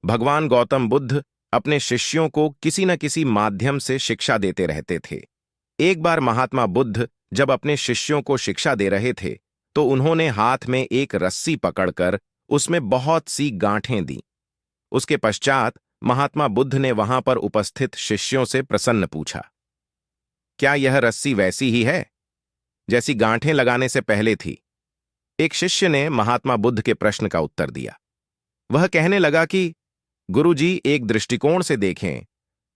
भगवान गौतम बुद्ध अपने शिष्यों को किसी न किसी माध्यम से शिक्षा देते रहते थे। एक बार महात्मा बुद्ध जब अपने शिष्यों को शिक्षा दे रहे थे तो उन्होंने हाथ में एक रस्सी पकड़कर उसमें बहुत सी गांठें दी। उसके पश्चात महात्मा बुद्ध ने वहां पर उपस्थित शिष्यों से प्रसन्न पूछा, क्या यह रस्सी वैसी ही है जैसी गांठें लगाने से पहले थी? एक शिष्य ने महात्मा बुद्ध के प्रश्न का उत्तर दिया। वह कहने लगा कि गुरुजी, एक दृष्टिकोण से देखें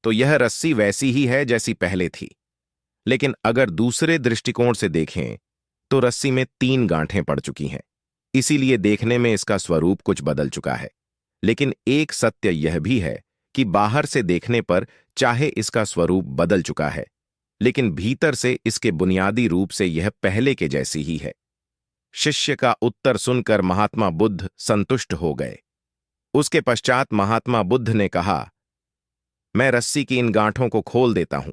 तो यह रस्सी वैसी ही है जैसी पहले थी, लेकिन अगर दूसरे दृष्टिकोण से देखें तो रस्सी में 3 गांठें पड़ चुकी हैं। इसीलिए देखने में इसका स्वरूप कुछ बदल चुका है। लेकिन एक सत्य यह भी है कि बाहर से देखने पर चाहे इसका स्वरूप बदल चुका है, लेकिन भीतर से इसके बुनियादी रूप से यह पहले के जैसी ही है। शिष्य का उत्तर सुनकर महात्मा बुद्ध संतुष्ट हो गए। उसके पश्चात महात्मा बुद्ध ने कहा, मैं रस्सी की इन गांठों को खोल देता हूं।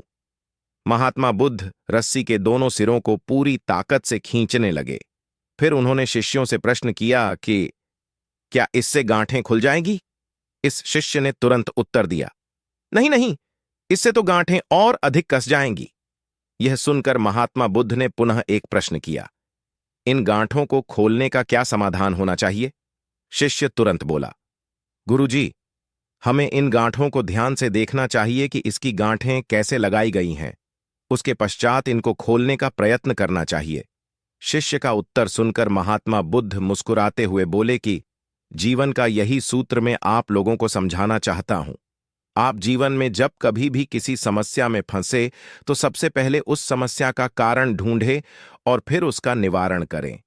महात्मा बुद्ध रस्सी के दोनों सिरों को पूरी ताकत से खींचने लगे। फिर उन्होंने शिष्यों से प्रश्न किया कि क्या इससे गांठें खुल जाएंगी? इस शिष्य ने तुरंत उत्तर दिया, नहीं नहीं, इससे तो गांठें और अधिक कस जाएंगी। यह सुनकर महात्मा बुद्ध ने पुनः एक प्रश्न किया, इन गांठों को खोलने का क्या समाधान होना चाहिए? शिष्य तुरंत बोला, गुरुजी, हमें इन गांठों को ध्यान से देखना चाहिए कि इसकी गांठें कैसे लगाई गई हैं। उसके पश्चात इनको खोलने का प्रयत्न करना चाहिए। शिष्य का उत्तर सुनकर महात्मा बुद्ध मुस्कुराते हुए बोले कि जीवन का यही सूत्र मैं आप लोगों को समझाना चाहता हूं। आप जीवन में जब कभी भी किसी समस्या में फंसे तो सबसे पहले उस समस्या का कारण ढूंढें और फिर उसका निवारण करें।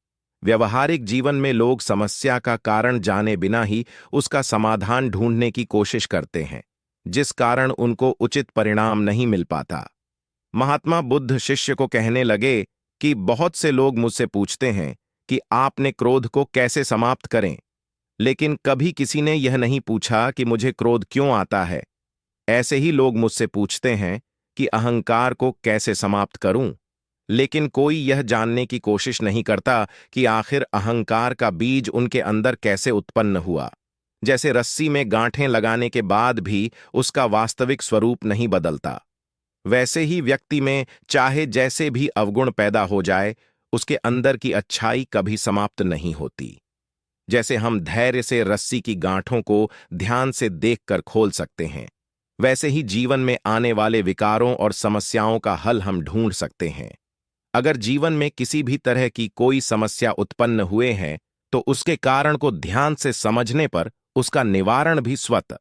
व्यवहारिक जीवन में लोग समस्या का कारण जाने बिना ही उसका समाधान ढूंढने की कोशिश करते हैं, जिस कारण उनको उचित परिणाम नहीं मिल पाता। महात्मा बुद्ध शिष्य को कहने लगे कि बहुत से लोग मुझसे पूछते हैं कि आपने क्रोध को कैसे समाप्त करें, लेकिन कभी किसी ने यह नहीं पूछा कि मुझे क्रोध क्यों आता है। ऐसे ही लोग मुझसे पूछते हैं कि अहंकार को कैसे समाप्त करूं, लेकिन कोई यह जानने की कोशिश नहीं करता कि आखिर अहंकार का बीज उनके अंदर कैसे उत्पन्न हुआ। जैसे रस्सी में गांठें लगाने के बाद भी उसका वास्तविक स्वरूप नहीं बदलता, वैसे ही व्यक्ति में चाहे जैसे भी अवगुण पैदा हो जाए, उसके अंदर की अच्छाई कभी समाप्त नहीं होती। जैसे हम धैर्य से रस्सी की गांठों को ध्यान से देखकर खोल सकते हैं, वैसे ही जीवन में आने वाले विकारों और समस्याओं का हल हम ढूंढ सकते हैं। अगर जीवन में किसी भी तरह की कोई समस्या उत्पन्न हुए हैं तो उसके कारण को ध्यान से समझने पर उसका निवारण भी स्वतः